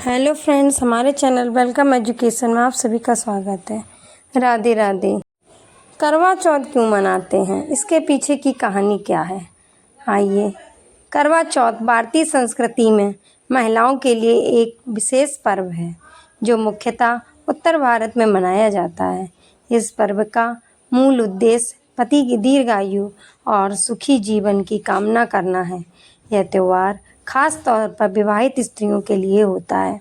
Hello friends, हमारे channel welcome education में आप सभी का स्वागत है। राधे राधे। करवा चौथ क्यों मनाते हैं, इसके पीछे की कहानी क्या है? आइए। करवा चौथ भारतीय संस्कृति में महिलाओं के लिए एक विशेष पर्व है जो मुख्यतः उत्तर भारत में मनाया जाता है। इस पर्व का मूल उद्देश्य पति की दीर्घायु और सुखी जीवन की कामना करना है। यह त्यौहार खास तौर पर विवाहित स्त्रियों के लिए होता है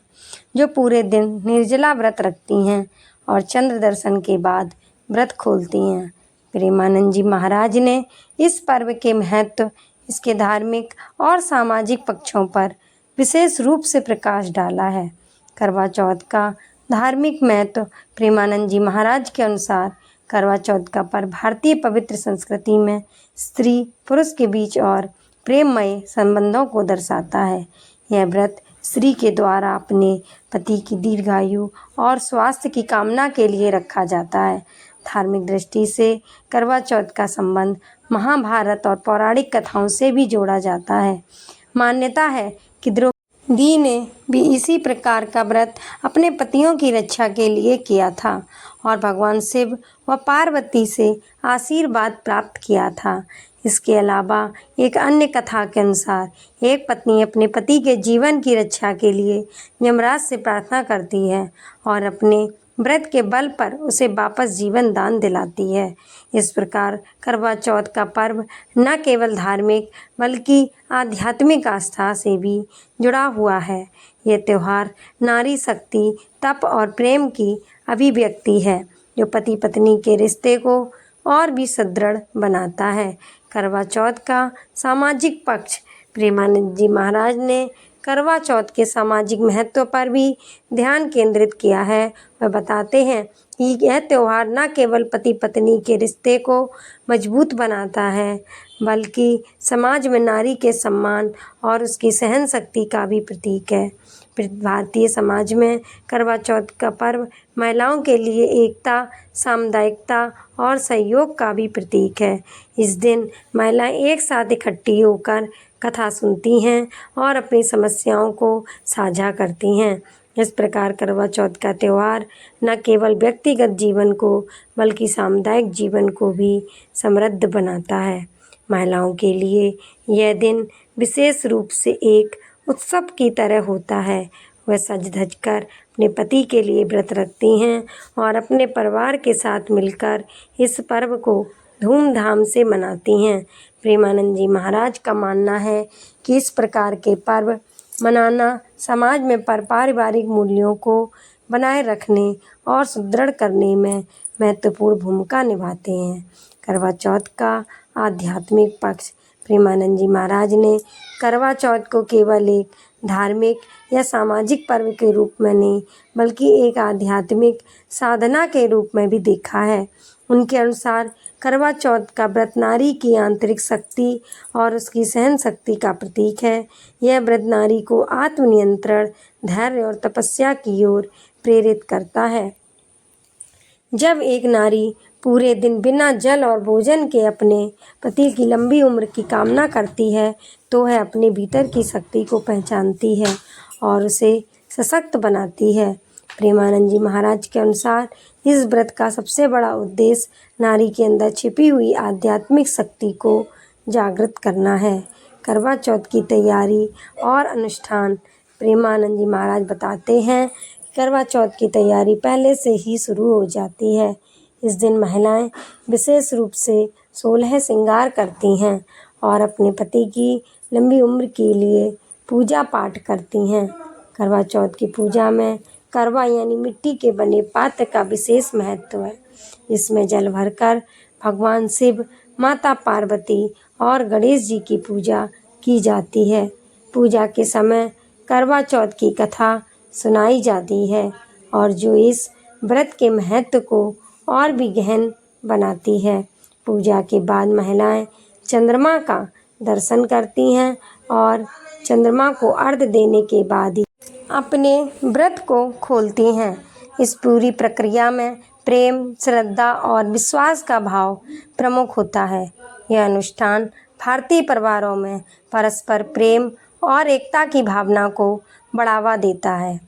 जो पूरे दिन निर्जला व्रत रखती हैं और चंद्र दर्शन के बाद व्रत खोलती हैं। प्रेमानंद जी महाराज ने इस पर्व के महत्व, इसके धार्मिक और सामाजिक पक्षों पर विशेष रूप से प्रकाश डाला है। करवा चौथ का धार्मिक महत्व। प्रेमानंद जी महाराज के अनुसार करवा चौथ का पर्व भारतीय पवित्र संस्कृति में स्त्री पुरुष के बीच और प्रेममय संबंधों को दर्शाता है। यह व्रत स्त्री के द्वारा अपने पति की दीर्घायु और स्वास्थ्य की कामना के लिए रखा जाता है। धार्मिक दृष्टि से करवा चौथ का संबंध महाभारत और पौराणिक कथाओं से भी जोड़ा जाता है। मान्यता है कि द्रौपदी ने भी इसी प्रकार का व्रत अपने पतियों की रक्षा के लिए किया था और भगवान शिव व पार्वती से आशीर्वाद प्राप्त किया था। इसके अलावा एक अन्य कथा के अनुसार एक पत्नी अपने पति के जीवन की रक्षा के लिए यमराज से प्रार्थना करती है और अपने व्रत के बल पर उसे वापस जीवन दान दिलाती है। इस प्रकार करवा चौथ का पर्व न केवल धार्मिक बल्कि आध्यात्मिक आस्था से भी जुड़ा हुआ है। यह त्यौहार नारी शक्ति, तप और प्रेम की अभिव्यक्ति है जो पति पत्नी के रिश्ते को और भी सुदृढ़ बनाता है। करवा चौथ का सामाजिक पक्ष। प्रेमानंद जी महाराज ने करवा चौथ के सामाजिक महत्व पर भी ध्यान केंद्रित किया है। वह बताते हैं कि यह त्यौहार न केवल पति पत्नी के रिश्ते को मजबूत बनाता है बल्कि समाज में नारी के सम्मान और उसकी सहन शक्ति का भी प्रतीक है। भारतीय समाज में करवा चौथ का पर्व महिलाओं के लिए एकता, सामुदायिकता और सहयोग का भी प्रतीक है। इस दिन महिलाएं एक साथ इकट्ठी होकर कथा सुनती हैं और अपनी समस्याओं को साझा करती हैं। इस प्रकार करवा चौथ का त्यौहार न केवल व्यक्तिगत जीवन को बल्कि सामुदायिक जीवन को भी समृद्ध बनाता है। महिलाओं के लिए यह दिन विशेष रूप से एक उत्सव की तरह होता है। वह सज धज कर अपने पति के लिए व्रत रखती हैं और अपने परिवार के साथ मिलकर इस पर्व को धूमधाम से मनाती हैं। प्रेमानंद जी महाराज का मानना है कि इस प्रकार के पर्व मनाना समाज में पारिवारिक मूल्यों को बनाए रखने और सुदृढ़ करने में महत्वपूर्ण भूमिका निभाते हैं। करवा चौथ का आध्यात्मिक पक्ष। प्रेमानंद जी महाराज ने करवा चौथ को केवल एक धार्मिक या सामाजिक पर्व के रूप में नहीं बल्कि एक आध्यात्मिक साधना के रूप में भी देखा है। उनके अनुसार करवा चौथ का व्रत नारी की आंतरिक शक्ति और उसकी सहन शक्ति का प्रतीक है। यह व्रत नारी को आत्मनियंत्रण, धैर्य और तपस्या की ओर प्रेरित करता है। जब एक नारी पूरे दिन बिना जल और भोजन के अपने पति की लंबी उम्र की कामना करती है तो वह अपने भीतर की शक्ति को पहचानती है और उसे सशक्त बनाती है। प्रेमानंद जी महाराज के अनुसार इस व्रत का सबसे बड़ा उद्देश्य नारी के अंदर छिपी हुई आध्यात्मिक शक्ति को जागृत करना है। करवा चौथ की तैयारी और अनुष्ठान। प्रेमानंद जी महाराज बताते हैं कि करवा चौथ की तैयारी पहले से ही शुरू हो जाती है। इस दिन महिलाएं विशेष रूप से 16 श्रृंगार करती हैं और अपने पति की लंबी उम्र के लिए पूजा पाठ करती हैं। करवा चौथ की पूजा में करवा यानी मिट्टी के बने पात्र का विशेष महत्व है। इसमें जल भरकर भगवान शिव, माता पार्वती और गणेश जी की पूजा की जाती है। पूजा के समय करवा चौथ की कथा सुनाई जाती है और जो इस व्रत के महत्व को और भी गहन बनाती है। पूजा के बाद महिलाएं चंद्रमा का दर्शन करती हैं और चंद्रमा को अर्घ्य देने के बाद ही अपने व्रत को खोलती हैं। इस पूरी प्रक्रिया में प्रेम, श्रद्धा और विश्वास का भाव प्रमुख होता है। यह अनुष्ठान भारतीय परिवारों में परस्पर प्रेम और एकता की भावना को बढ़ावा देता है।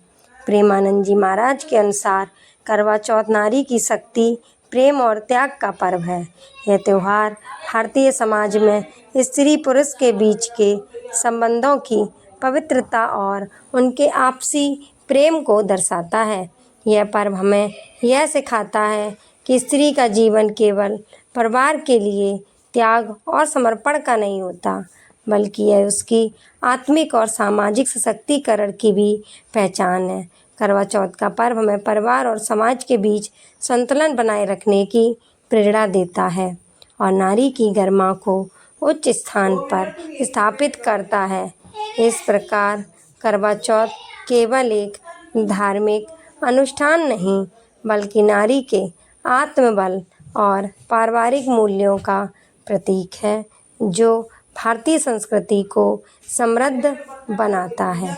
प्रेमानंद जी महाराज के अनुसार करवा चौथ नारी की शक्ति, प्रेम और त्याग का पर्व है। यह त्यौहार भारतीय समाज में स्त्री पुरुष के बीच के संबंधों की पवित्रता और उनके आपसी प्रेम को दर्शाता है। यह पर्व हमें यह सिखाता है कि स्त्री का जीवन केवल परिवार के लिए त्याग और समर्पण का नहीं होता, बल्कि यह उसकी आत्मिक और सामाजिक सशक्तिकरण की भी पहचान है। करवा चौथ का पर्व हमें परिवार और समाज के बीच संतुलन बनाए रखने की प्रेरणा देता है और नारी की गरिमा को उच्च स्थान पर स्थापित करता है। इस प्रकार करवा चौथ केवल एक धार्मिक अनुष्ठान नहीं, बल्कि नारी के आत्मबल और पारिवारिक मूल्यों का प्रतीक है, जो भारतीय संस्कृति को समृद्ध बनाता है।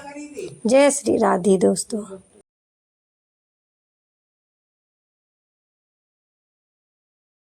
जय श्री राधे दोस्तों।